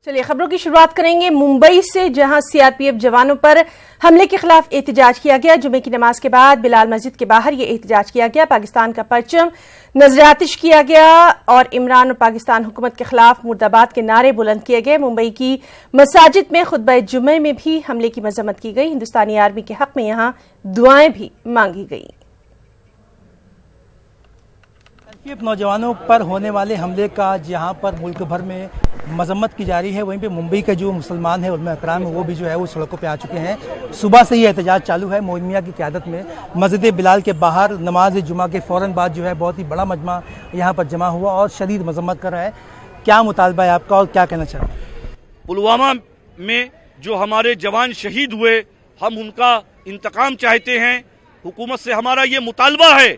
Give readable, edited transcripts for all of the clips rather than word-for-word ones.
चलिए खबरों की शुरुआत करेंगे मुंबई से, जहां सीआरपीएफ जवानों पर हमले के खिलाफ एहतजाज किया गया। जुमे की नमाज के बाद बिलाल मस्जिद के बाहर यह एहतजाज किया गया। पाकिस्तान का परचम नजरातिश किया गया और इमरान और पाकिस्तान हुकूमत के खिलाफ मुर्दाबाद के नारे बुलंद किए गए। मुंबई की मसाजिद में खुतबा जुमे में भी हमले की मजम्मत की गई। हिंदुस्तानी आर्मी के हक में यहां दुआएं भी मांगी गई। नौजवानों पर होने वाले हमले का जहां पर मुल्क भर में मजम्मत की जा रही है, वहीं पे मुंबई के जो मुसलमान हैं उलमा इकराम वो भी जो है वो सड़कों पे आ चुके हैं। सुबह से ही एहतजाज चालू है। मोइन मियां की क़यादत में मस्जिद बिलाल के बाहर नमाज जुमा के फ़ौरन बाद जो है बहुत ही बड़ा मजमा यहाँ पर जमा हुआ और शदीद मजम्मत कर रहा है। क्या मुतालबा है आपका और क्या कहना चाहते हैं? पुलवामा में जो हमारे जवान शहीद हुए, हम उनका इंतकाम चाहते हैं। हुकूमत से हमारा ये मुतालबा है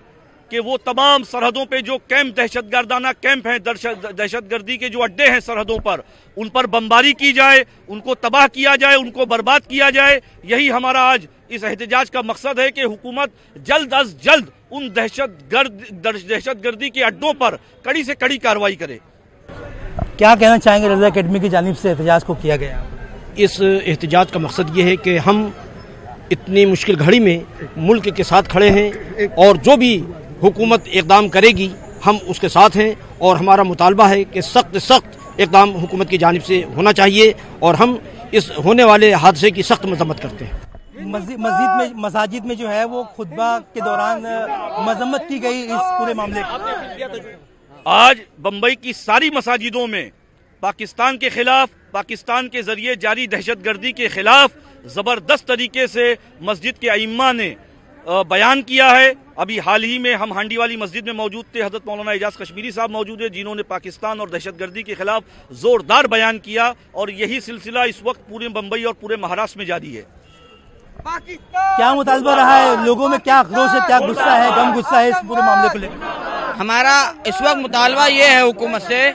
कि वो तमाम सरहदों पे जो कैंप, दहशतगर्दाना कैंप हैं, दहशतगर्दी के जो अड्डे हैं सरहदों पर, उन पर बमबारी की जाए, उनको तबाह किया जाए, उनको बर्बाद किया जाए। यही हमारा आज इस एहतजाज का मकसद है कि हुकूमत जल्द अज जल्द उन दहशतगर्दी के अड्डों पर कड़ी से कड़ी कार्रवाई करे। क्या कहना चाहेंगे? रज़ा अकेडमी की जानिब से एहतजाज को किया गया। इस एहतजाज का मकसद ये है कि हम इतनी मुश्किल घड़ी में मुल्क के साथ खड़े हैं और जो भी हुकूमत इकदाम करेगी हम उसके साथ हैं और हमारा मुतालबा है कि सख्त इकदाम हुकूमत की जानिब से होना चाहिए और हम इस होने वाले हादसे की सख्त मजम्मत करते हैं। मसाजिद में जो है वो खुतबा के दौरान मजम्मत की गई इस पूरे मामले की। आज बम्बई की सारी मसाजिदों में पाकिस्तान के खिलाफ, पाकिस्तान के जरिए जारी दहशतगर्दी के खिलाफ जबरदस्त तरीके से मस्जिद के अइम्मा ने बयान किया है। अभी हाल ही में हम हांडी वाली मस्जिद में मौजूद थे, हजरत मौलाना एजाज कश्मीरी साहब मौजूद है, जिन्होंने पाकिस्तान और दहशतगर्दी के खिलाफ जोरदार बयान किया और यही सिलसिला इस वक्त पूरे बम्बई और पूरे महाराष्ट्र में जारी है। क्या मुतालबा रहा है लोगों में? क्या आक्रोश है, क्या गुस्सा है, गम गुस्सा है इस पूरे मामले को लेकर? हमारा इस वक्त मुतालबा ये है हुकूमत से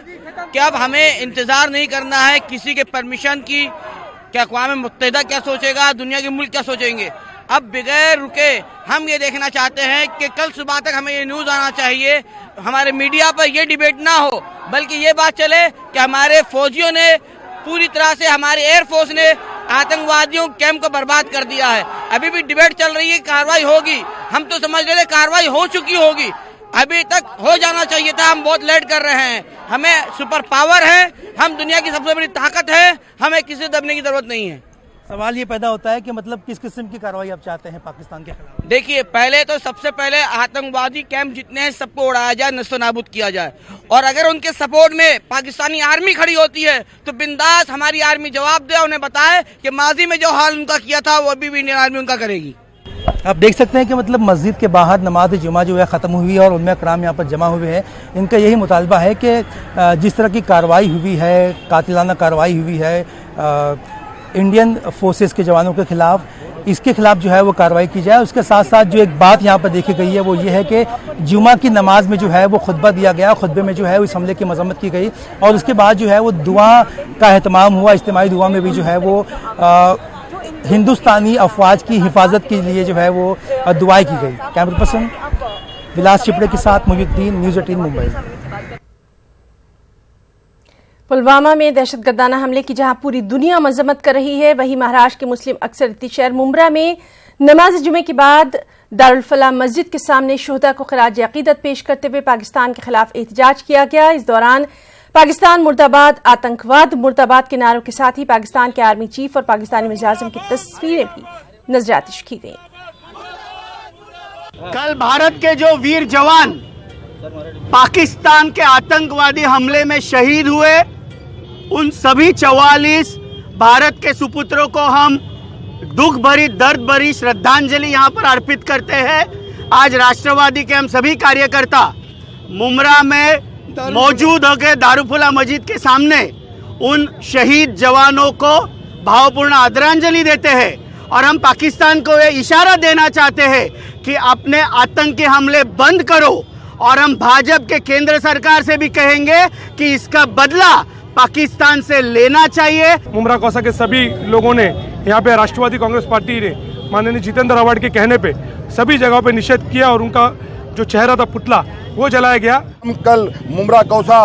कि अब हमें इंतजार नहीं करना है किसी के परमिशन की, क्या अक़वाम मुत्तहिदा क्या सोचेगा, दुनिया के मुल्क क्या सोचेंगे। अब बगैर रुके हम ये देखना चाहते हैं कि कल सुबह तक हमें ये न्यूज़ आना चाहिए, हमारे मीडिया पर ये डिबेट ना हो, बल्कि ये बात चले कि हमारे फौजियों ने पूरी तरह से, हमारे एयरफोर्स ने आतंकवादियों कैंप को बर्बाद कर दिया है। अभी भी डिबेट चल रही है, कार्रवाई होगी। हम तो समझ रहे थे कार्रवाई हो चुकी होगी, अभी तक हो जाना चाहिए था। हम बहुत लेट कर रहे हैं। हमें सुपर पावर है, हम दुनिया की सबसे बड़ी ताकत है, हमें किसी दबने की जरूरत नहीं है। सवाल ये पैदा होता है कि मतलब किस किस्म की कार्रवाई आप चाहते हैं पाकिस्तान के खिलाफ? देखिए, पहले तो सबसे पहले आतंकवादी कैंप जितने हैं सबको उड़ाया जाए, नस्तो-नाबूद किया जाए और अगर उनके सपोर्ट में पाकिस्तानी आर्मी खड़ी होती है तो बिंदास हमारी आर्मी जवाब दे, उन्हें बताए कि माजी में जो हाल उनका किया था वो अभी भी इंडियन आर्मी उनका करेगी। आप देख सकते हैं कि मतलब मस्जिद के बाहर नमाज जुमा जो है ख़त्म हुई है और उलमा इकराम यहाँ पर जमा हुए हैं। इनका यही मुतालबा है कि जिस तरह की कार्रवाई हुई है, कातिलाना कार्रवाई हुई है इंडियन फोर्सेस के जवानों के खिलाफ, इसके खिलाफ जो है वो कार्रवाई की जाए। उसके साथ साथ जो एक बात यहाँ पर देखी गई है वो ये है कि जुमा की नमाज में जो है वो खुतबा दिया गया, खुतबे में जो है इस हमले की मजम्मत की गई और उसके बाद जो है वो दुआ का एहतमाम हुआ। इज्तिमाई दुआ में भी जो है वो हिंदुस्तानी अफवाज की हिफाजत के लिए जो है वो दुआएं की गई। कैमरा पर्सन विलास चिपड़े के साथ मुहिउद्दीन, न्यूज़ 18 मुंबई। पुलवामा में दहशतगर्दाना हमले की जहां पूरी दुनिया मजम्मत कर रही है, वहीं महाराष्ट्र के मुस्लिम अक्सरियती शहर मुंब्रा में नमाज जुमे के बाद दारुल फलाह मस्जिद के सामने शुहदा को खिराज अकीदत पेश करते हुए पाकिस्तान के खिलाफ एहतजाज किया गया। इस दौरान पाकिस्तान मुर्दाबाद, आतंकवाद मुर्दाबाद के नारों के साथ ही पाकिस्तान के आर्मी चीफ और पाकिस्तानी वज़ीर-ए-आज़म की तस्वीरें भी नजरातिश की गई। कल भारत के जो वीर जवान पाकिस्तान के आतंकवादी हमले में शहीद हुए, उन सभी 44 भारत के सुपुत्रों को हम दुख भरी, दर्द भरी श्रद्धांजलि यहाँ पर अर्पित करते हैं। आज राष्ट्रवादी के हम सभी कार्यकर्ता मुंब्रा में मौजूद होकर दारुफुला मस्जिद के सामने उन शहीद जवानों को भावपूर्ण आदरांजलि देते हैं और हम पाकिस्तान को ये इशारा देना चाहते हैं कि अपने आतंकी हमले बंद करो और हम भाजपा के केंद्र सरकार से भी कहेंगे कि इसका बदला पाकिस्तान से लेना चाहिए। मुंब्रा कौसा के सभी लोगों ने यहाँ पे राष्ट्रवादी कांग्रेस पार्टी ने माननीय जितेंद्र आव्हाड के कहने पे सभी जगहों पे निषेध किया और उनका जो चेहरा था पुतला वो जलाया गया। हम कल मुंब्रा कौसा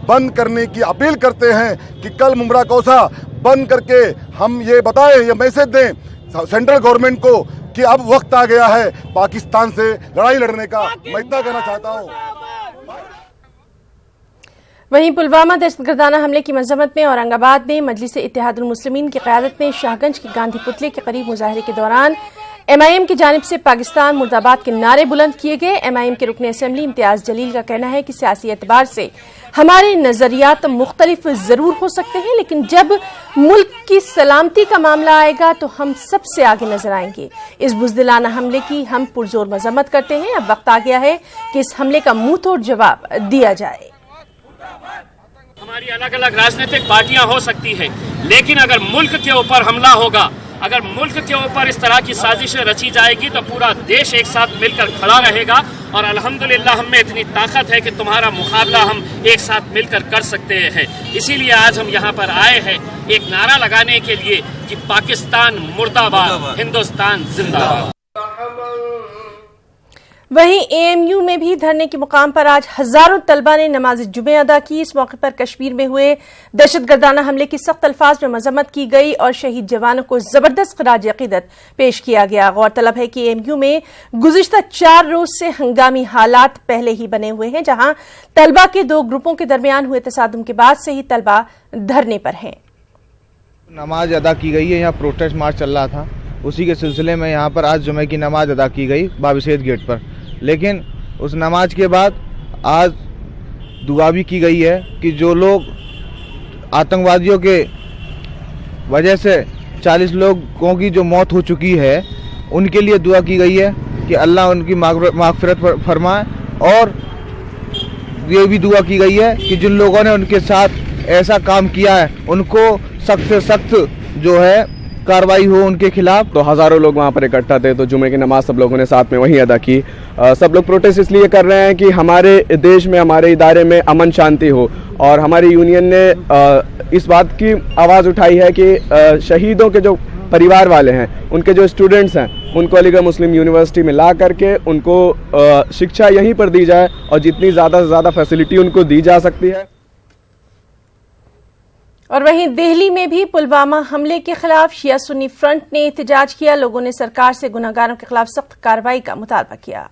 बंद करने की अपील करते हैं कि कल मुमरा कौसा बंद करके हम ये बताएं, ये मैसेज दें सेंट्रल गवर्नमेंट को कि अब वक्त आ गया है पाकिस्तान से लड़ाई लड़ने का। मैं इतना कहना चाहता हूँ। वहीं पुलवामा दहशतगर्दाना हमले की मजम्मत में औरंगाबाद में मजलिस इत्तेहादुल मुस्लिमीन की क़यादत में शाहगंज की गांधी पुतले के करीब मुजाहरे के दौरान MIM की जानिब से पाकिस्तान मुर्दाबाद के नारे बुलंद किए गए। MIM के रुकन असेंबली इम्तियाज जलील का कहना है कि सियासी एतबार से हमारे नजरियात मुख्तलिफ जरूर हो सकते हैं, लेकिन जब मुल्क की सलामती का मामला आएगा तो हम सबसे आगे नजर आएंगे। इस बुज़दिलाना हमले की हम पुरजोर मजम्मत करते हैं। अब वक्त आ गया है कि इस हमले का मुंह तोड़ जवाब दिया जाए। हमारी अलग अलग राजनीतिक पार्टियां हो सकती है, लेकिन अगर मुल्क के ऊपर हमला होगा, अगर मुल्क के ऊपर इस तरह की साजिशें रची जाएगी तो पूरा देश एक साथ मिलकर खड़ा रहेगा। और अल्हम्दुलिल्लाह हम में इतनी ताकत है कि तुम्हारा मुकाबला हम एक साथ मिलकर कर सकते हैं। इसीलिए आज हम यहाँ पर आए हैं एक नारा लगाने के लिए कि पाकिस्तान मुर्दाबाद, हिंदुस्तान जिंदाबाद। वहीं AMU में भी धरने के मुकाम पर आज हजारों तलबा ने नमाज जुमे अदा की। इस मौके पर कश्मीर में हुए दहशतगर्दाना हमले की सख्त अल्फाज में मजम्मत की गई और शहीद जवानों को जबरदस्त खराज अकीदत पेश किया गया। गौरतलब है कि AMU में गुज़िश्ता 4 रोज से हंगामी हालात पहले ही बने हुए हैं, जहां तलबा के 2 ग्रुपों के दरमियान हुए तसादुम के बाद से ही तलबा धरने पर हैं। नमाज अदा की गई है, यहाँ प्रोटेस्ट मार्च चल रहा था, उसी के सिलसिले में यहाँ पर आज जुमे की नमाज अदा की गई बाबिसेद गेट पर। लेकिन उस नमाज के बाद आज दुआ भी की गई है कि जो लोग आतंकवादियों के वजह से 40 लोगों की जो मौत हो चुकी है उनके लिए दुआ की गई है कि अल्लाह उनकी मागफिरत फरमाए। और ये भी दुआ की गई है कि जिन लोगों ने उनके साथ ऐसा काम किया है उनको सख्त से सख्त जो है कार्रवाई हो उनके खिलाफ। तो हजारों लोग वहाँ पर इकट्ठा थे, तो जुमे की नमाज सब लोगों ने साथ में वहीं अदा की। सब लोग प्रोटेस्ट इसलिए कर रहे हैं कि हमारे देश में, हमारे इदारे में अमन शांति हो। और हमारी यूनियन ने इस बात की आवाज़ उठाई है कि शहीदों के जो परिवार वाले हैं, उनके जो स्टूडेंट्स हैं, उनको अलीगढ़ मुस्लिम यूनिवर्सिटी में ला करके उनको शिक्षा यहीं पर दी जाए और जितनी ज़्यादा से ज़्यादा फैसिलिटी उनको दी जा सकती है। और वहीं दिल्ली में भी पुलवामा हमले के खिलाफ शिया सुन्नी फ्रंट ने एहतजाज किया। लोगों ने सरकार से गुनहगारों के खिलाफ सख्त कार्रवाई का मुतालबा किया।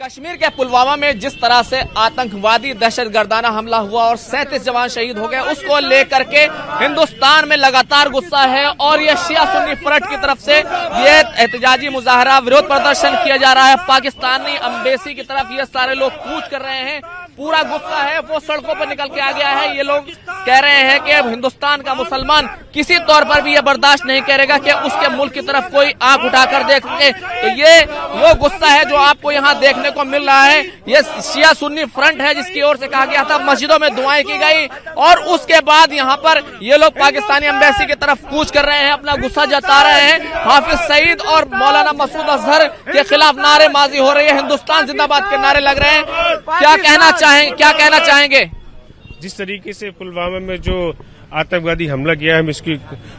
कश्मीर के पुलवामा में जिस तरह से आतंकवादी दहशतगर्दाना हमला हुआ और 37 जवान शहीद हो गए, उसको लेकर के हिंदुस्तान में लगातार गुस्सा है और ये शिया सुन्नी फ्रंट की तरफ से ये एहतजाजी मुजाहरा, विरोध प्रदर्शन किया जा रहा है। पाकिस्तानी एम्बेसी की तरफ ये सारे लोग कूच कर रहे हैं, पूरा गुस्सा है वो सड़कों पर निकल के आ गया है। ये लोग कह रहे हैं कि अब हिंदुस्तान का मुसलमान किसी तौर पर भी ये बर्दाश्त नहीं करेगा कि उसके मुल्क की तरफ कोई आंख उठाकर देख सके। तो ये वो गुस्सा है जो आपको यहाँ देखने को मिल रहा है। ये शिया सुन्नी फ्रंट है जिसकी ओर से कहा गया था मस्जिदों में दुआएं की गई और उसके बाद यहाँ पर ये लोग पाकिस्तानी एम्बेसी की तरफ कूच कर रहे हैं, अपना गुस्सा जता रहे हैं। हाफिज सईद और मौलाना मसूद अजहर के खिलाफ नारेबाजी हो रही है, हिंदुस्तान जिंदाबाद के नारे लग रहे हैं। क्या कहना चाहेंगे? जिस तरीके से पुलवामा में जो आतंकवादी हमला किया है हम इसकी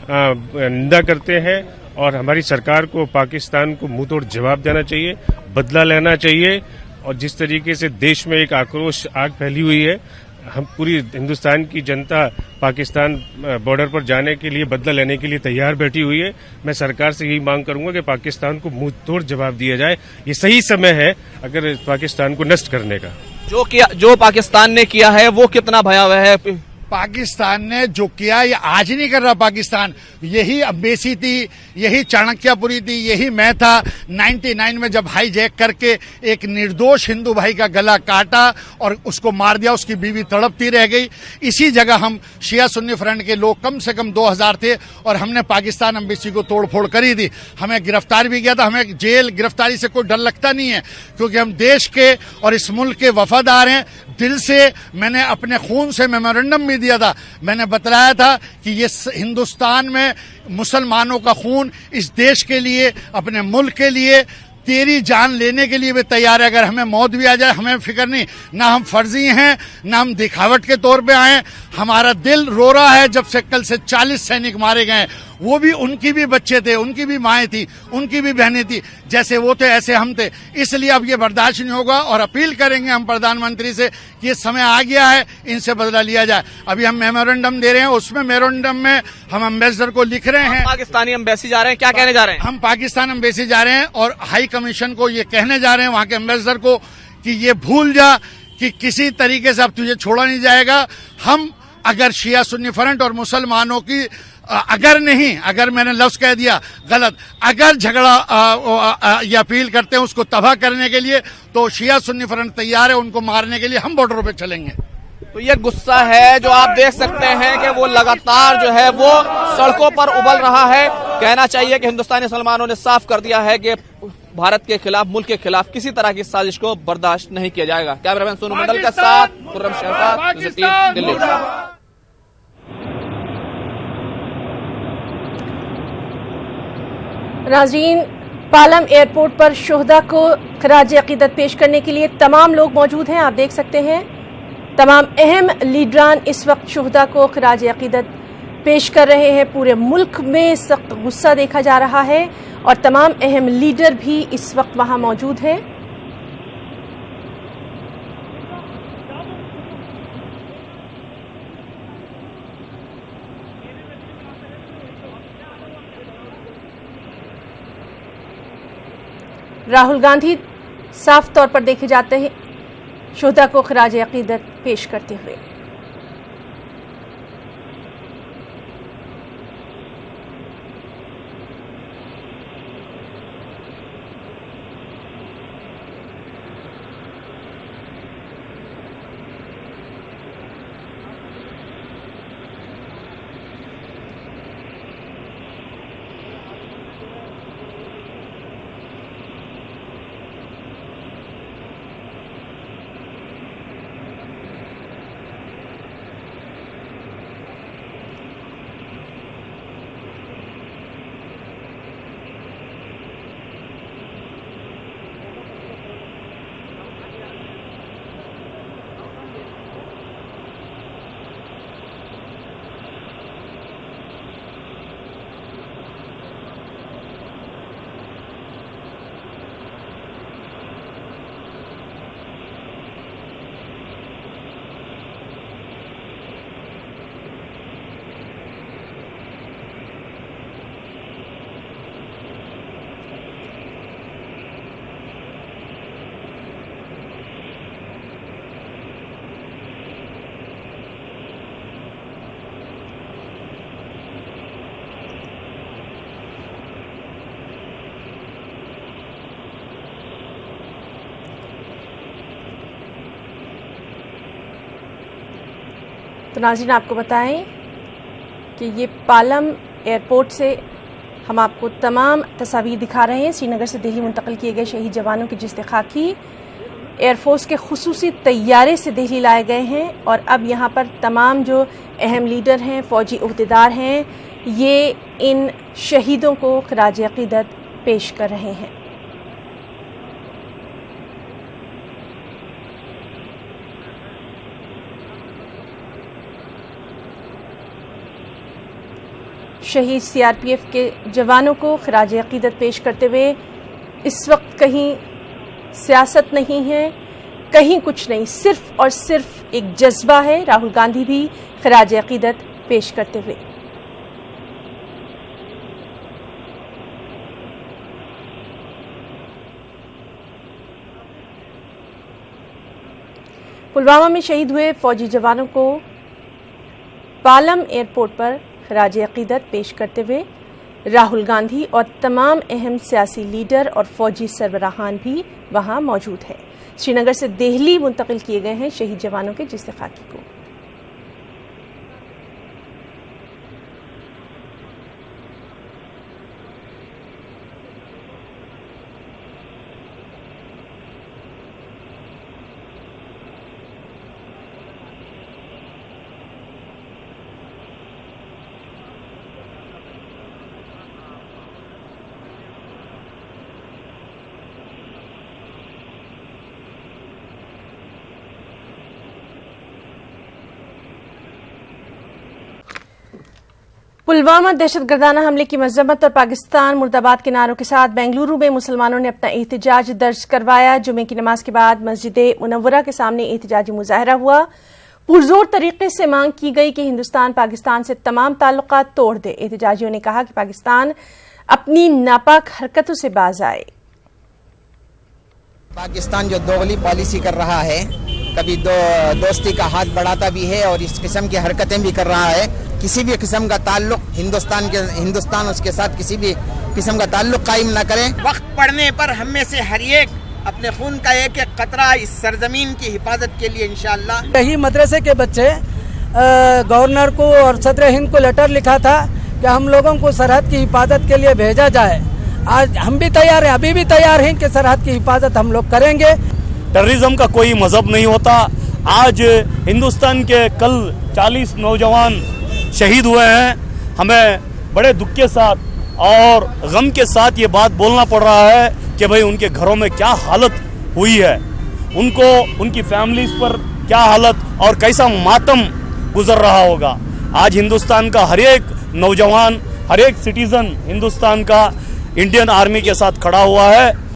निंदा करते हैं और हमारी सरकार को पाकिस्तान को मुंहतोड़ जवाब देना चाहिए, बदला लेना चाहिए। और जिस तरीके से देश में एक आक्रोश आग फैली हुई है, हम पूरी हिंदुस्तान की जनता पाकिस्तान बॉर्डर पर जाने के लिए, बदला लेने के लिए तैयार बैठी हुई है। मैं सरकार से यही मांग करूंगा कि पाकिस्तान को मुंहतोड़ जवाब दिया जाए। ये सही समय है अगर पाकिस्तान को नष्ट करने का। जो पाकिस्तान ने किया है वो कितना भयावह है? पाकिस्तान ने जो किया ये आज नहीं कर रहा पाकिस्तान, यही अब्बेसी थी, यही चाणक्यपुरी थी, यही मैं था 99 में जब हाईजैक करके एक निर्दोष हिंदू भाई का गला काटा और उसको मार दिया, उसकी बीवी तड़पती रह गई। इसी जगह हम शिया सुन्नी फ्रंट के लोग कम से कम 2000 थे और हमने पाकिस्तान अम्बेसी को तोड़फोड़ करी थी। हमें गिरफ्तार भी किया था। हमें जेल गिरफ्तारी से कोई डर लगता नहीं है क्योंकि हम देश के और इस मुल्क के वफादार हैं। दिल से मैंने अपने खून से मेमोरेंडम भी दिया था। मैंने बतलाया था कि ये हिंदुस्तान में मुसलमानों का खून इस देश के लिए, अपने मुल्क के लिए, तेरी जान लेने के लिए भी तैयार है। अगर हमें मौत भी आ जाए हमें फिक्र नहीं, ना हम फर्जी हैं ना हम दिखावट के तौर पे आए। हमारा दिल रो रहा है जब से कल से 40 सैनिक मारे गए। वो भी, उनकी भी बच्चे थे, उनकी भी माएँ थी, उनकी भी बहनें थी। जैसे वो थे ऐसे हम थे। इसलिए अब ये बर्दाश्त नहीं होगा और अपील करेंगे हम प्रधानमंत्री से कि ये समय आ गया है, इनसे बदला लिया जाए। अभी हम मेमोरेंडम दे रहे हैं, उसमें मेमोरेंडम में हम एम्बेसडर को लिख रहे हैं। पाकिस्तानी एम्बेसी जा रहे हैं, क्या कहने जा रहे हैं? हम पाकिस्तान एम्बेसी जा रहे हैं और हाई कमीशन को ये कहने जा रहे हैं, वहां के एम्बेसडर को, कि ये भूल जा कि किसी तरीके से अब तुझे छोड़ा नहीं जाएगा। हम अगर शिया सुन्नी फ्रंट और मुसलमानों की अगर मैंने लफ्ज कह दिया गलत, अगर झगड़ा ये अपील करते हैं उसको तबाह करने के लिए, तो शिया सुन्नी फ्रंट तैयार है उनको मारने के लिए। हम बॉर्डरों पे चलेंगे। तो ये गुस्सा है जो आप देख सकते हैं कि वो लगातार जो है वो सड़कों पर उबल रहा है। कहना चाहिए कि हिंदुस्तानी मुसलमानों ने साफ कर दिया है कि भारत के खिलाफ, मुल्क के खिलाफ किसी तरह की साजिश को बर्दाश्त नहीं किया जाएगा। कैमरामैन सोनू मंडल के साथ खुर्रम शहजाद, दिल्ली। नाज़रीन, पालम एयरपोर्ट पर शुहदा को खराज अकीदत पेश करने के लिए तमाम लोग मौजूद हैं। आप देख सकते हैं तमाम अहम लीडरान इस वक्त शुहदा को खराज अकीदत पेश कर रहे हैं। पूरे मुल्क में सख्त गुस्सा देखा जा रहा है और तमाम अहम लीडर भी इस वक्त वहां मौजूद हैं। राहुल गांधी साफ तौर पर देखे जाते हैं शुहदा को खराज अकीदत पेश करते हुए। तो नाज़रीन, आपको बताएं कि ये पालम एयरपोर्ट से हम आपको तमाम तस्वीर दिखा रहे हैं। श्रीनगर से दिल्ली मुंतकिल किए गए शहीद जवानों की जिस्ते खाकी एयरफोर्स के खुसूसी तैयारे से दिल्ली लाए गए हैं और अब यहाँ पर तमाम जो अहम लीडर हैं, फ़ौजी अहदेदार हैं, ये इन शहीदों को खराज अक़ीदत पेश कर रहे हैं। शहीद सीआरपीएफ के जवानों को खराज अक़ीदत पेश करते हुए इस वक्त कहीं सियासत नहीं है, कहीं कुछ नहीं, सिर्फ और सिर्फ एक जज्बा है। राहुल गांधी भी खराज अक़ीदत पेश करते हुए पुलवामा में शहीद हुए फौजी जवानों को पालम एयरपोर्ट पर खराज अक़ीदत पेश करते हुए राहुल गांधी और तमाम अहम सियासी लीडर और फौजी सरबराहान भी वहां मौजूद हैं। श्रीनगर से दिल्ली मुंतकिल किए गए हैं शहीद जवानों के जिस्ते खाकी को। पुलवामा दहशतगर्दाना हमले की मजम्मत और पाकिस्तान मुर्दाबाद के नारों के साथ बेंगलुरु में मुसलमानों ने अपना एहतजाज दर्ज करवाया। जुमे की नमाज के बाद मस्जिद मुनव्वरा के सामने एहतजाजी मुजाहरा हुआ। पुरजोर तरीके से मांग की गई कि हिंदुस्तान पाकिस्तान से तमाम ताल्लुकात तोड़ दे। एहतजाजियों ने कहा कि पाकिस्तान अपनी नापाक हरकतों से बाज आए। पाकिस्तान जो दोगली पॉलिसी कर रहा है, कभी दोस्ती का हाथ बढ़ाता भी है और इस किस्म की हरकतें भी कर रहा है। किसी भी किस्म का ताल्लुक हिंदुस्तान उसके साथ किसी भी किस्म का ताल्लुक कायम न करे। वक्त पड़ने पर हम में से हर एक अपने खून का एक एक कतरा इस सरजमीन की हिफाजत के लिए इंशाअल्लाह। यही मदरसे के बच्चे गवर्नर को और सदर हिंद को लेटर लिखा था कि हम लोगों को सरहद की हिफाजत के लिए भेजा जाए। आज हम भी तैयार हैं, अभी भी तैयार हैं कि सरहद की हिफाजत हम लोग करेंगे। टेररिज्म का कोई मजहब नहीं होता। आज हिंदुस्तान के कल 40 नौजवान शहीद हुए हैं। हमें बड़े दुख के साथ और गम के साथ ये बात बोलना पड़ रहा है कि भाई उनके घरों में क्या हालत हुई है, उनको उनकी फैमिलीज पर क्या हालत और कैसा मातम गुजर रहा होगा। आज हिंदुस्तान का हर एक नौजवान, हर एक सिटीजन हिंदुस्तान का इंडियन आर्मी के साथ खड़ा हुआ है।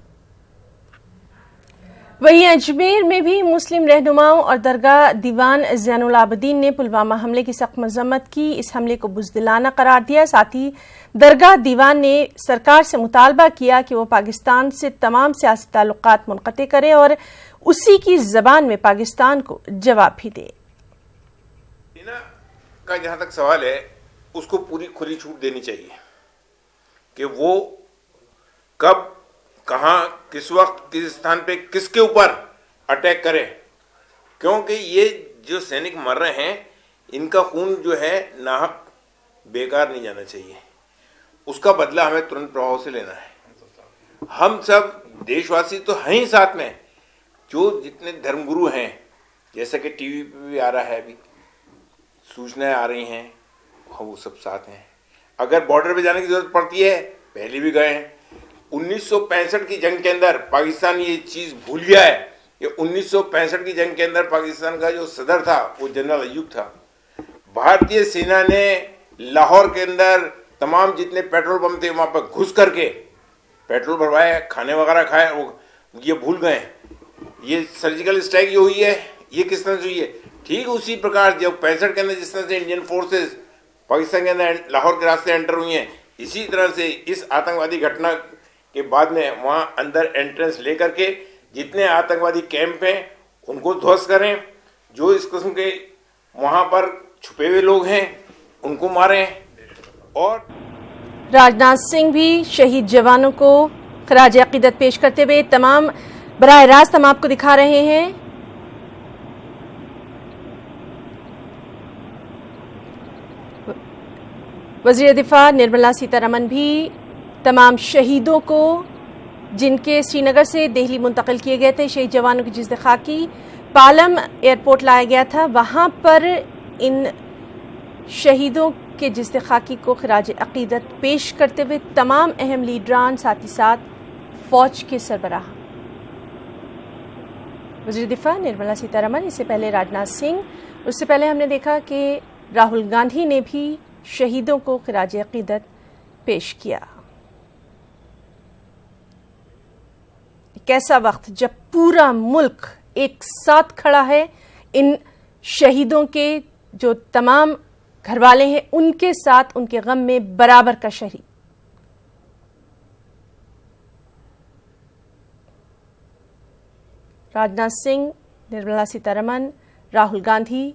वहीं अजमेर में भी मुस्लिम रहनुमाओं और दरगाह दीवान ज़ैनुल आबदीन ने पुलवामा हमले की सख्त मजम्मत की। इस हमले को बुज़दिलाना करार दिया। साथ ही दरगाह दीवान ने सरकार से मुतालबा किया कि वो पाकिस्तान से तमाम सियासी ताल्लुकात मुनक़ते करे और उसी की ज़बान में पाकिस्तान को जवाब भी दे। का जहाँ तक सवाल है, उसको पूरी खुली छूट देनी चाहिए कि वो कब, कहाँ, किस वक्त, किस स्थान पे, किसके ऊपर अटैक करे, क्योंकि ये जो सैनिक मर रहे हैं इनका खून जो है नाहक बेकार नहीं जाना चाहिए। उसका बदला हमें तुरंत प्रभाव से लेना है। हम सब देशवासी तो हैं ही साथ में, जो जितने धर्मगुरु हैं, जैसा कि टीवी पे भी आ रहा है, अभी सूचनाएं आ रही हैं, वो सब साथ हैं। अगर बॉर्डर पे जाने की जरूरत पड़ती है, पहले भी गए हैं। 1965 की जंग के अंदर पाकिस्तान ये चीज भूल गया है कि 1965 की जंग के अंदर पाकिस्तान का जो सदर था वो जनरल अय्यूब था। भारतीय सेना ने लाहौर के अंदर तमाम जितने पेट्रोल पंप थे वहां पर घुस करके पेट्रोल भरवाया, खाने वगैरह खाए, वो ये भूल गए। ये सर्जिकल स्ट्राइक जो हुई है ये किस तरह से हुई है? ठीक उसी प्रकार जब 65 के अंदर जिस तरह से इंडियन फोर्सेस पाकिस्तान के अंदर लाहौर के रास्ते एंटर हुई हैं, इसी तरह से इस आतंकवादी घटना के बाद में वहां अंदर एंट्रेंस लेकर के जितने आतंकवादी कैंप हैं उनको ध्वस्त करें, जो इस किस्म के वहां पर छुपे हुए लोग हैं उनको मारें। और राजनाथ सिंह भी शहीद जवानों को खराज अकीदत पेश करते हुए तमाम बराह रास्त हम आपको दिखा रहे हैं। वज़ीर दिफा निर्मला सीतारमण भी तमाम शहीदों को जिनके श्रीनगर से दिल्ली मुंतकिल किए गए थे, शहीद जवानों की जिस्द खाकी पालम एयरपोर्ट लाया गया था, वहां पर इन शहीदों के जिस्द खाकी को खराज अकीदत पेश करते हुए तमाम अहम लीडरान, साथ ही साथ फौज के सरबराह वज़ीर दिफा निर्मला सीतारमण, इससे पहले राजनाथ सिंह, उससे पहले हमने देखा कि राहुल गांधी ने भी शहीदों को खराज अकीदत पेश किया। कैसा वक्त जब पूरा मुल्क एक साथ खड़ा है, इन शहीदों के जो तमाम घरवाले हैं उनके साथ, उनके गम में बराबर का शरीक। राजनाथ सिंह, निर्मला सीतारमण, राहुल गांधी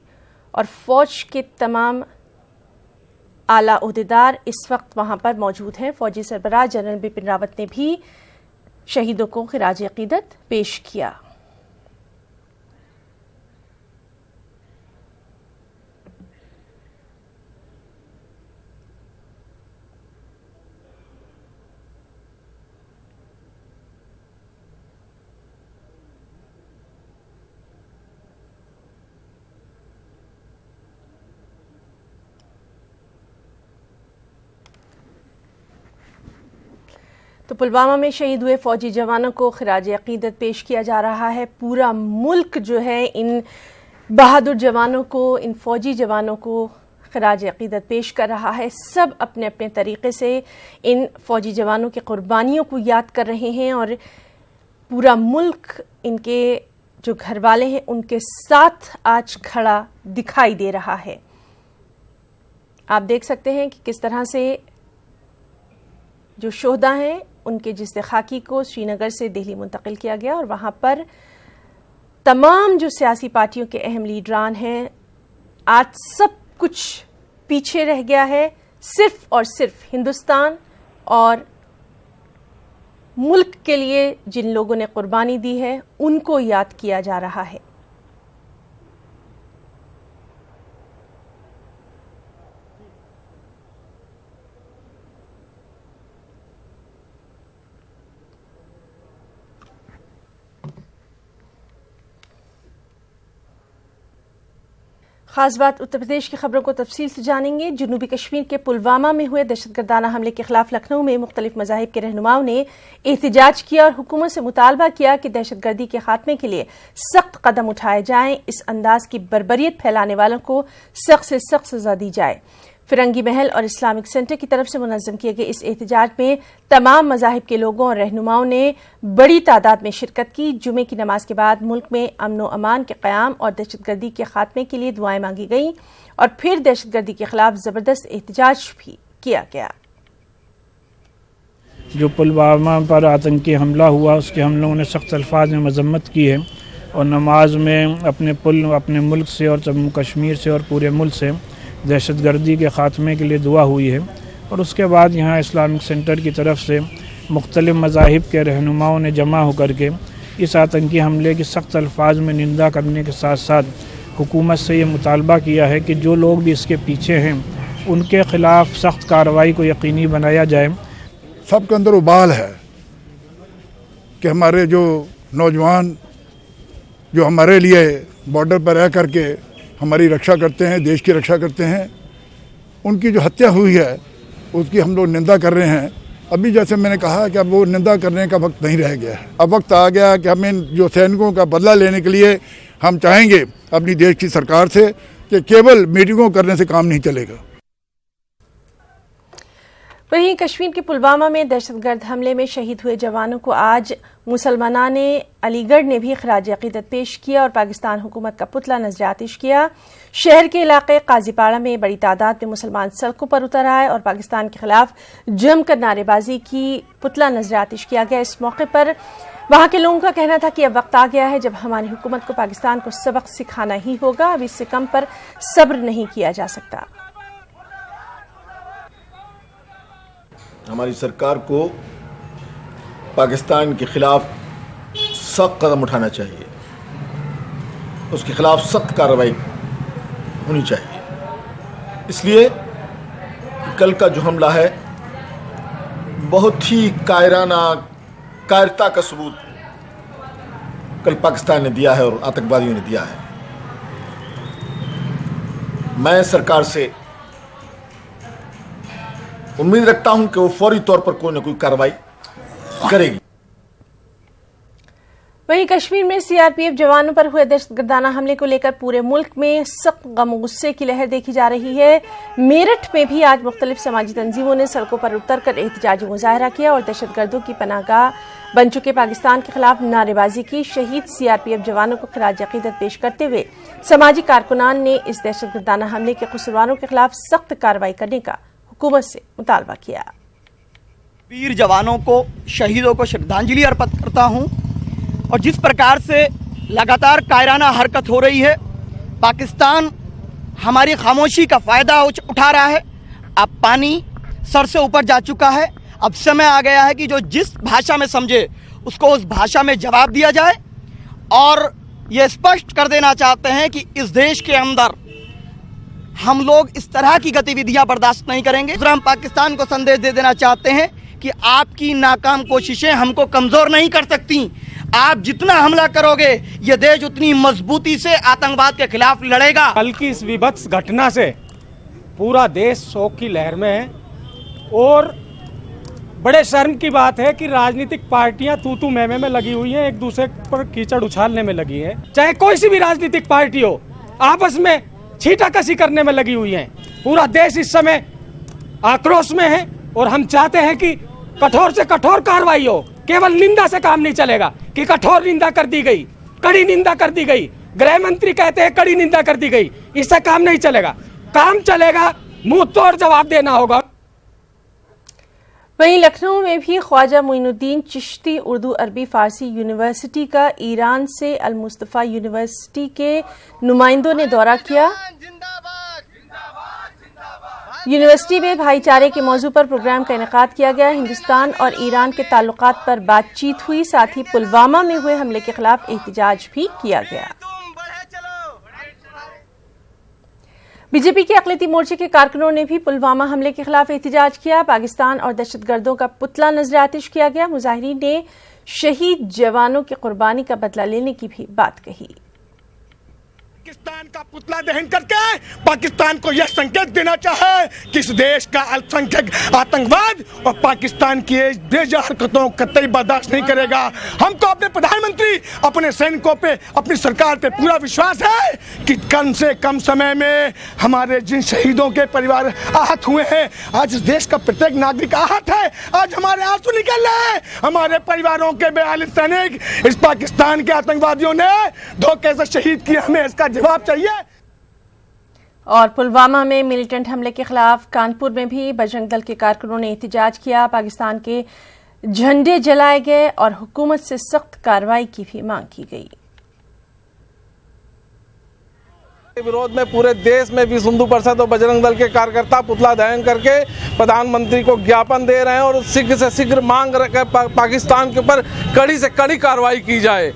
और फौज के तमाम आला ओहदेदार इस वक्त वहां पर मौजूद हैं। फौजी सरबराह जनरल बिपिन रावत ने भी शहीदों को खिराज अकीदत पेश किया। तो पुलवामा में शहीद हुए फौजी जवानों को खिराज अकीदत पेश किया जा रहा है। पूरा मुल्क जो है इन बहादुर जवानों को, इन फौजी जवानों को खराज अकीदत पेश कर रहा है। सब अपने अपने तरीके से इन फौजी जवानों की कुर्बानियों को याद कर रहे हैं और पूरा मुल्क इनके जो घर वाले हैं उनके साथ आज खड़ा दिखाई दे रहा है। आप देख सकते हैं कि किस तरह से जो शोहदा हैं उनके जिस्से खाकी को श्रीनगर से दिल्ली मुंतकिल किया गया और वहाँ पर तमाम जो सियासी पार्टियों के अहम लीडरान हैं, आज सब कुछ पीछे रह गया है। सिर्फ और सिर्फ हिंदुस्तान और मुल्क के लिए जिन लोगों ने कुर्बानी दी है उनको याद किया जा रहा है। खास बात उत्तर प्रदेश की खबरों को तफसील से जानेंगे। जनूबी कश्मीर के पुलवामा में हुए दहशतगर्दाना हमले के खिलाफ लखनऊ में मुख्तलिफ मज़ाहिब के रहनुमाओं ने एहतजाज किया और हुकूमत से मुतालबा किया कि दहशतगर्दी के खात्मे के लिए सख्त कदम उठाए जाएं। इस अंदाज की बर्बरियत फैलाने वालों को सख्त से सख्त सजा दी जाए। फिरंगी महल और इस्लामिक सेंटर की तरफ से मुनज़्ज़म किए गए इस एहतजाज में तमाम मज़ाहिब के लोगों और रहनुमाओं ने बड़ी तादाद में शिरकत की। जुमे की नमाज के बाद मुल्क में अमन व अमान के क़याम और दहशतगर्दी के खात्मे के लिए दुआएं मांगी गईं और फिर दहशतगर्दी के खिलाफ ज़बरदस्त एहतजाज भी किया गया। जो पुलवामा पर आतंकी हमला हुआ उसके हम लोगों ने सख्त अल्फाज में मजम्मत की है और नमाज में अपने मुल्क से और जम्मू कश्मीर से और पूरे मुल्क से दहशतगर्दी के ख़ात्मे के लिए दुआ हुई है। और उसके बाद यहाँ इस्लामिक सेंटर की तरफ से मुख्तलिफ मज़ाहिब के रहनुमाओं ने जमा होकर के इस आतंकी हमले की सख्त अल्फाज में निंदा करने के साथ साथ हुकूमत से ये मुतालबा किया है कि जो लोग भी इसके पीछे हैं उनके ख़िलाफ़ सख्त कार्रवाई को यकीनी बनाया जाए। सबके अंदर उबाल है कि हमारे जो नौजवान जो हमारे लिए बॉर्डर पर रह करके हमारी रक्षा करते हैं, देश की रक्षा करते हैं, उनकी जो हत्या हुई है उसकी हम लोग निंदा कर रहे हैं। अभी जैसे मैंने कहा कि अब वो निंदा करने का वक्त नहीं रह गया है। अब वक्त आ गया कि हम इन जो सैनिकों का बदला लेने के लिए हम चाहेंगे अपनी देश की सरकार से कि केवल मीटिंगों करने से काम नहीं चलेगा। वहीं कश्मीर के पुलवामा में दहशतगर्द हमले में शहीद हुए जवानों को आज मुसलमाना ने अलीगढ़ ने भी खराज अकीदत पेश किया और पाकिस्तान हुकूमत का पुतला नजर आतिश किया। शहर के इलाके काजीपाड़ा में बड़ी तादाद में मुसलमान सड़कों पर उतर आए और पाकिस्तान के खिलाफ जमकर नारेबाजी की, पुतला नजर आतिश किया गया। इस मौके पर वहां के लोगों का कहना था कि अब वक्त आ गया है जब हमारी हुकूमत को पाकिस्तान को सबक सिखाना ही होगा, अब इससे कम पर सब्र नहीं किया जा सकता। हमारी सरकार को पाकिस्तान के खिलाफ सख्त कदम उठाना चाहिए, उसके खिलाफ सख्त कार्रवाई होनी चाहिए। इसलिए कल का जो हमला है बहुत ही कायरता का सबूत कल पाकिस्तान ने दिया है और आतंकवादियों ने दिया है। मैं सरकार से उम्मीद रखता हूं कि वो फौरी तौर पर कोई न कोई कार्रवाई करेगी। वहीं कश्मीर में सीआरपीएफ जवानों पर हुए दहशतगर्दाना हमले को लेकर पूरे मुल्क में सख्त गम गुस्से की लहर देखी जा रही है। मेरठ में भी आज मुख्तलिफ समाजी तंजीमों ने सड़कों पर उतरकर एहतजाजी मुजाहरा किया और दहशतगर्दों की पनाहगाह बन चुके पाकिस्तान के खिलाफ नारेबाजी की। शहीद सीआरपीएफ जवानों को खराज अकीदत पेश करते हुए समाजी कारकुनान ने इस दहशतगर्दाना हमले के कसूरवारों के खिलाफ सख्त कार्रवाई करने का हुकूमत से मुतालबा किया। वीर जवानों को, शहीदों को श्रद्धांजलि अर्पित करता हूं और जिस प्रकार से लगातार कायराना हरकत हो रही है, पाकिस्तान हमारी खामोशी का फ़ायदा उठा रहा है। अब पानी सर से ऊपर जा चुका है। अब समय आ गया है कि जो जिस भाषा में समझे उसको उस भाषा में जवाब दिया जाए और ये स्पष्ट कर देना चाहते हैं कि इस देश के अंदर हम लोग इस तरह की गतिविधियां बर्दाश्त नहीं करेंगे। हम पाकिस्तान को संदेश दे देना चाहते हैं कि आपकी नाकाम कोशिशें हमको कमज़ोर नहीं कर सकती। आप जितना हमला करोगे ये देश उतनी मजबूती से आतंकवाद के खिलाफ लड़ेगा। कल की इस विभत्स घटना से पूरा देश शोक की लहर में है और बड़े शर्म की बात है कि राजनीतिक पार्टियां तू मैं में लगी हुई हैं, एक दूसरे पर कीचड़ उछालने में लगी हैं। चाहे कोई सी भी राजनीतिक पार्टी हो, आपस में छींटाकशी करने में लगी हुई हैं। पूरा देश इस समय आक्रोश में है और हम चाहते हैं कि कठोर से कठोर कार्रवाई हो। केवल निंदा से काम नहीं चलेगा कि कठोर निंदा कर दी गई, कड़ी निंदा कर दी गई। गृह मंत्री कहते हैं कड़ी निंदा कर दी गई, इससे काम नहीं चलेगा। काम चलेगा, मुंह तोड़ जवाब देना होगा। वहीं लखनऊ में भी ख्वाजा मोइनुद्दीन चिश्ती उर्दू अरबी फारसी यूनिवर्सिटी का ईरान से अल मुस्तफ़ा यूनिवर्सिटी के नुमाइंदों ने दौरा किया। यूनिवर्सिटी में भाईचारे के मौजू पर प्रोग्राम का इनेकाद किया गया। हिंदुस्तान और ईरान के ताल्लुकात पर बातचीत हुई। साथ ही पुलवामा में हुए हमले के खिलाफ एहतजाज भी किया गया। बीजेपी के अक़लियती मोर्चे के कारकुनों ने भी पुलवामा हमले के खिलाफ एहतजाज किया। पाकिस्तान और दहशतगर्दों का पुतला नजर आतिश किया गया। मुजाहिरीन ने शहीद जवानों की कुर्बानी का बदला लेने की भी बात कही। पाकिस्तान का पुतला दहन करके पाकिस्तान को यह संकेत देना चाहे कि इस देश का अल्पसंख्यक आतंकवाद और पाकिस्तान की बेजा हरकतों का कतई बर्दाश्त नहीं करेगा। हमको अपने प्रधानमंत्री, अपने सैनिकों पे, अपनी सरकार पे पूरा विश्वास है कि कम से कम समय में हमारे जिन शहीदों के परिवार आहत हुए हैं, आज इस देश का प्रत्येक नागरिक आहत है। आज हमारे आंसू निकल रहे हैं। हमारे परिवारों के 42 सैनिक इस पाकिस्तान के आतंकवादियों ने धोखे से शहीद किए, हमें इसका जवाब चाहिए। और पुलवामा में मिलिटेंट हमले के खिलाफ कानपुर में भी बजरंग दल के कारकुनों ने एहतजाज किया। पाकिस्तान के झंडे जलाए गए और हुकूमत से सख्त कार्रवाई की भी मांग की गई। विरोध में पूरे देश में भी हिंदू परिषद और बजरंग दल के कार्यकर्ता पुतला दहन करके प्रधानमंत्री को ज्ञापन दे रहे हैं और शीघ्र से शीघ्र मांग रखे पाकिस्तान के ऊपर कड़ी से कड़ी कार्रवाई की जाए।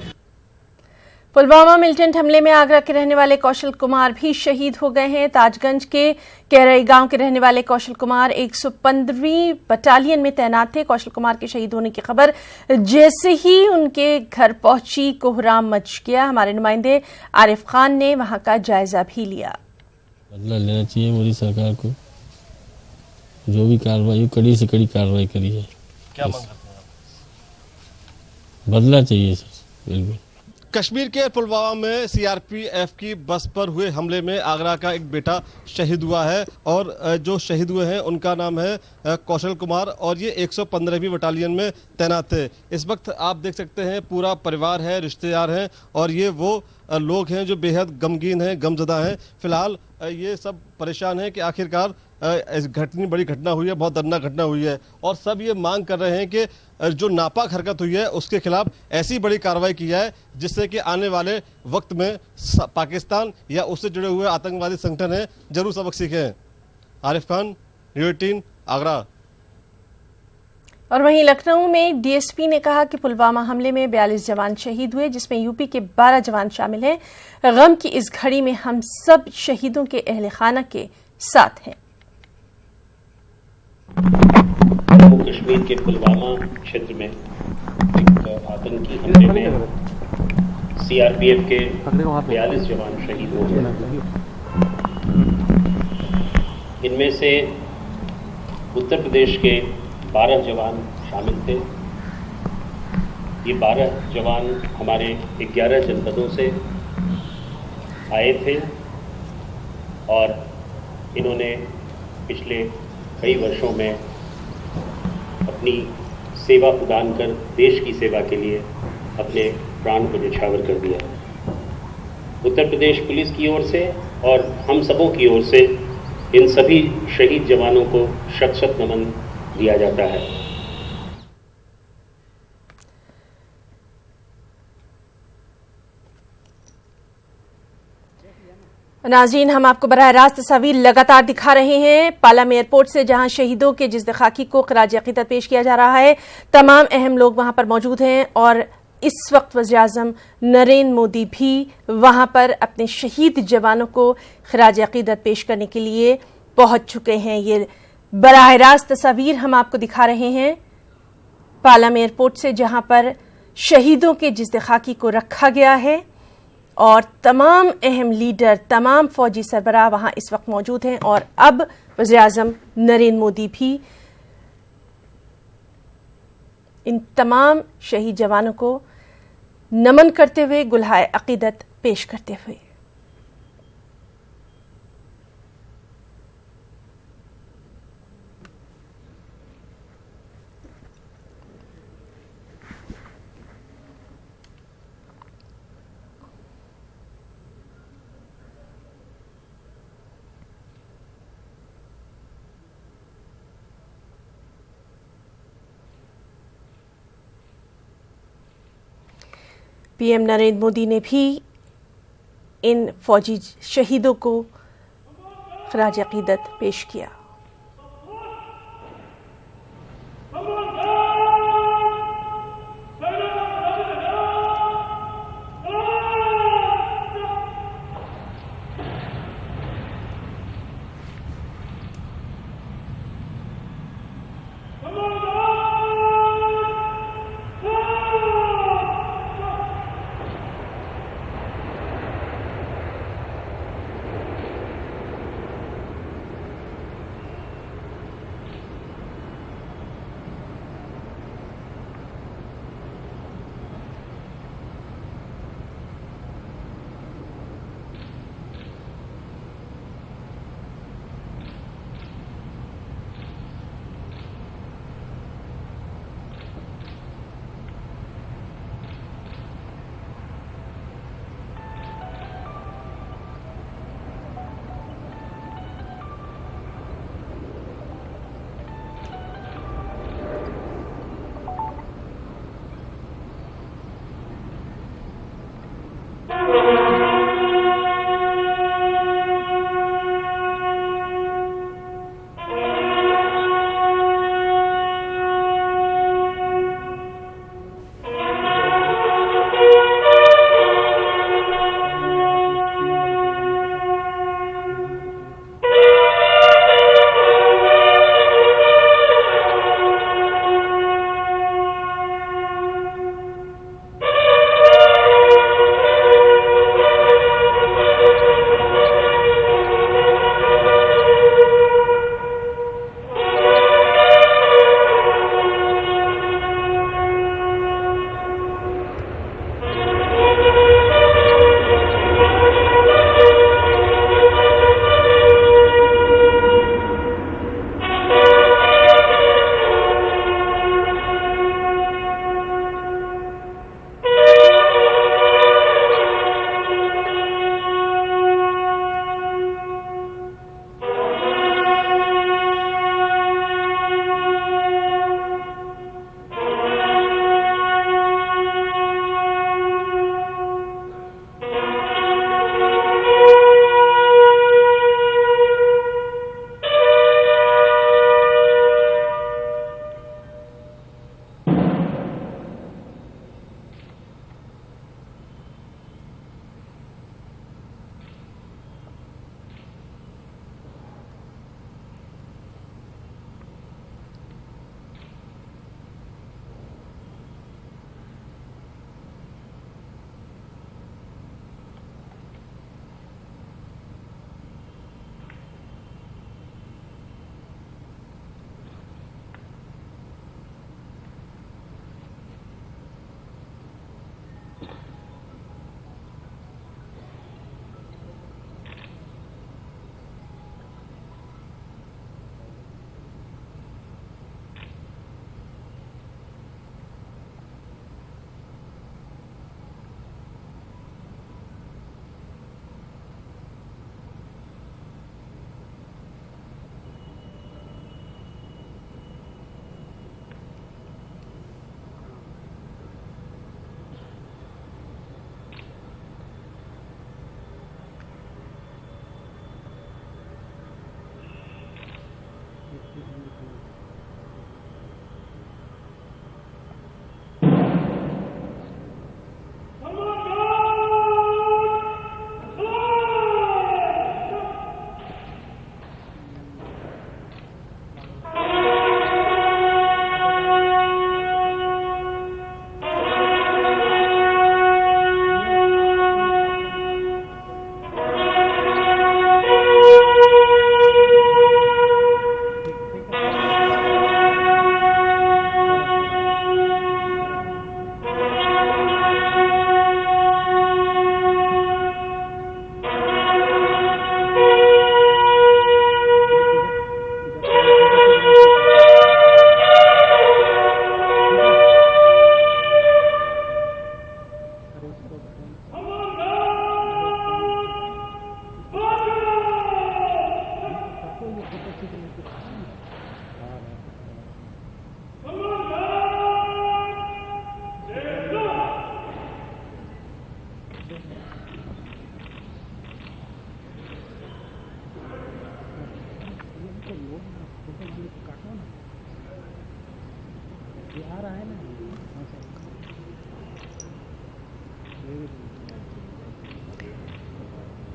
पुलवामा मिलिटेंट हमले में आगरा के रहने वाले कौशल कुमार भी शहीद हो गए हैं। ताजगंज के कहरई गांव के रहने वाले कौशल कुमार 115वीं बटालियन में तैनात थे। कौशल कुमार के शहीद होने की खबर जैसे ही उनके घर पहुंची कोहराम मच गया। हमारे नुमाइंदे आरिफ खान ने वहां का जायजा भी लिया। बदला लेना चाहिए मोदी सरकार को, जो भी कार्रवाई कड़ी से कड़ी कार्रवाई करी है। क्या मांग करते हैं आप? बदला चाहिए सर, बिल्कुल। कश्मीर के पुलवामा में सीआरपीएफ की बस पर हुए हमले में आगरा का एक बेटा शहीद हुआ है और जो शहीद हुए हैं उनका नाम है कौशल कुमार और ये 115वीं बटालियन में तैनात थे। इस वक्त आप देख सकते हैं पूरा परिवार है, रिश्तेदार हैं और ये वो लोग हैं जो बेहद गमगीन हैं, गमजदा हैं। फिलहाल ये सब परेशान हैं कि आखिरकार इतनी बड़ी घटना हुई है, बहुत दर्दनाक घटना हुई है और सब ये मांग कर रहे हैं कि जो नापाक हरकत हुई है उसके खिलाफ ऐसी बड़ी कार्रवाई की जाए जिससे कि आने वाले वक्त में पाकिस्तान या उससे जुड़े हुए आतंकवादी संगठन हैं जरूर सबक सीखें। आरिफ खान, न्यूज़ 18, आगरा। और वहीं लखनऊ में डीएसपी ने कहा कि पुलवामा हमले में 42 जवान शहीद हुए, जिसमें यूपी के 12 जवान शामिल हैं। गम की इस घड़ी में हम सब शहीदों के अहले खाना के साथ हैं। जम्मू कश्मीर के पुलवामा क्षेत्र में एक आतंकी हमले में सीआरपीएफ के 42 जवान शहीद हो गए। इनमें से उत्तर प्रदेश के 12 जवान शामिल थे। ये 12 जवान हमारे 11 जनपदों से आए थे और इन्होंने पिछले कई वर्षों में अपनी सेवा प्रदान कर देश की सेवा के लिए अपने प्राण को न्यौछावर कर दिया। उत्तर प्रदेश पुलिस की ओर से और हम सबों की ओर से इन सभी शहीद जवानों को शत शत नमन दिया जाता है। नाज़रीन, हम आपको बराह रास्त तस्वीर लगातार दिखा रहे हैं पालम एयरपोर्ट से, जहां शहीदों के जिस्द खाकी को खराज अक़ीदत पेश किया जा रहा है। तमाम अहम लोग वहां पर मौजूद हैं और इस वक्त वज़ीर-ए-आज़म नरेंद्र मोदी भी वहां पर अपने शहीद जवानों को खराज अक़ीदत पेश करने के लिए पहुंच चुके हैं। ये बराह रास्त तस्वीर हम आपको दिखा रहे हैं पालम एयरपोर्ट से, जहां पर शहीदों के जिस्द खाकी को रखा गया है और तमाम अहम लीडर, तमाम फौजी सरबराह वहां इस वक्त मौजूद हैं। और अब वज़ीर-ए-आज़म नरेंद्र मोदी भी इन तमाम शहीद जवानों को नमन करते हुए गुलहाए अक़ीदत पेश करते हुए पीएम नरेंद्र मोदी ने भी इन फौजी शहीदों को खराज अकीदत पेश किया।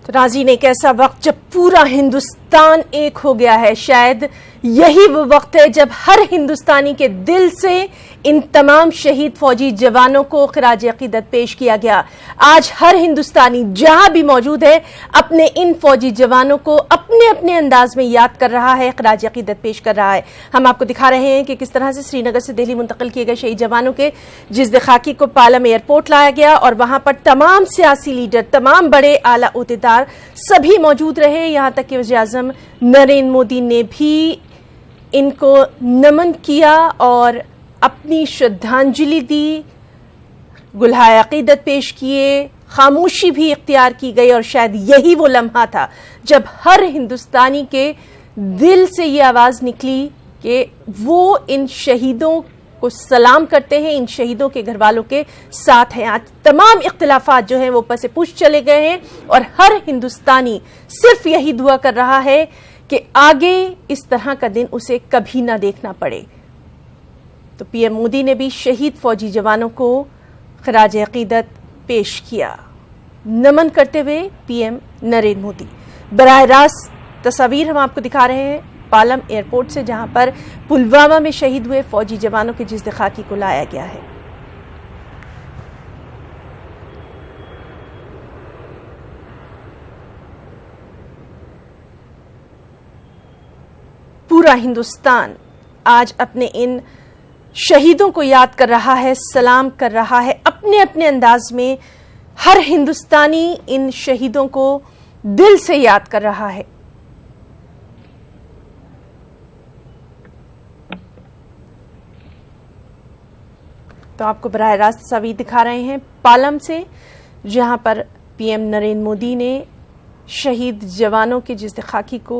तो नाज़रीन, एक ऐसा वक्त जब पूरा हिंदुस्तान एक हो गया है, शायद यही वो वक्त है जब हर हिंदुस्तानी के दिल से इन तमाम शहीद फौजी जवानों को खिराज अकीदत पेश किया गया। आज हर हिंदुस्तानी जहां भी मौजूद है अपने इन फौजी जवानों को अपने अपने अंदाज में याद कर रहा है, खिराज अकीदत पेश कर रहा है। हम आपको दिखा रहे हैं कि किस तरह से श्रीनगर से दिल्ली मुंतकिल किए गए शहीद जवानों के जिस्द खाकी को पालम एयरपोर्ट लाया गया और वहां पर तमाम सियासी लीडर, तमाम बड़े आला ओहदेदार सभी मौजूद रहे। यहां तक कि वज़ीर-ए-आज़म नरेंद्र मोदी ने भी इनको नमन किया और अपनी श्रद्धांजलि दी, गुलहाए अकीदत पेश किए, खामोशी भी इख्तियार की गई। और शायद यही वो लम्हा था जब हर हिंदुस्तानी के दिल से ये आवाज़ निकली कि वो इन शहीदों को सलाम करते हैं, इन शहीदों के घर वालों के साथ हैं। आज तमाम इख्तिलाफात जो हैं वो पसे पुश चले गए हैं और हर हिंदुस्तानी सिर्फ यही दुआ कर रहा है कि आगे इस तरह का दिन उसे कभी ना देखना पड़े। तो पीएम मोदी ने भी शहीद फौजी जवानों को खिराज अकीदत पेश किया। नमन करते हुए पीएम नरेंद्र मोदी बराह रास्त तस्वीर हम आपको दिखा रहे हैं पालम एयरपोर्ट से, जहां पर पुलवामा में शहीद हुए फौजी जवानों के जिस्द खाकी को लाया गया है। पूरा हिंदुस्तान आज अपने इन शहीदों को याद कर रहा है, सलाम कर रहा है अपने अपने अंदाज में। हर हिंदुस्तानी इन शहीदों को दिल से याद कर रहा है। तो आपको बराह रास्त तस्वीर दिखा रहे हैं पालम से, जहां पर पीएम नरेंद्र मोदी ने शहीद जवानों के जिस्द खाकी को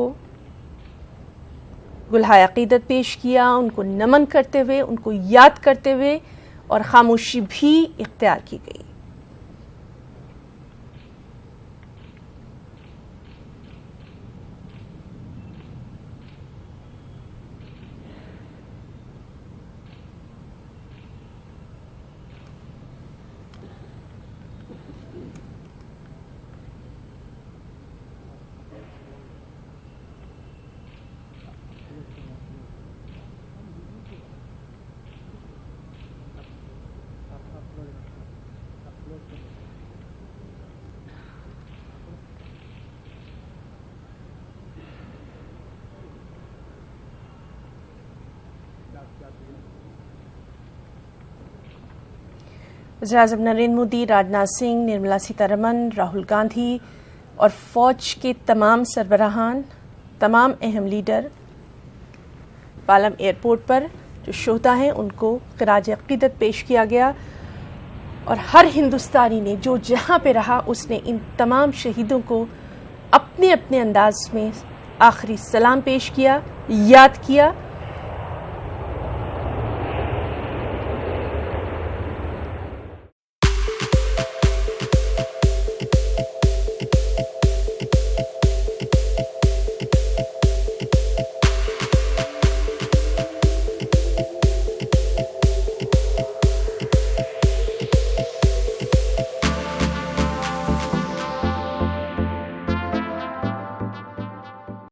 गुलहाए अकीदत पेश किया, उनको नमन करते हुए, उनको याद करते हुए, और खामोशी भी इख्तियार की गई। वज़ीर-ए-आज़म नरेंद्र मोदी, राजनाथ सिंह, निर्मला सीतारमण, राहुल गांधी और फौज के तमाम सरबराहान, तमाम अहम लीडर पालम एयरपोर्ट पर जो शोहदा हैं उनको खिराज अकीदत पेश किया गया। और हर हिंदुस्तानी ने जो जहां पे रहा उसने इन तमाम शहीदों को अपने अपने अंदाज में आखिरी सलाम पेश किया, याद किया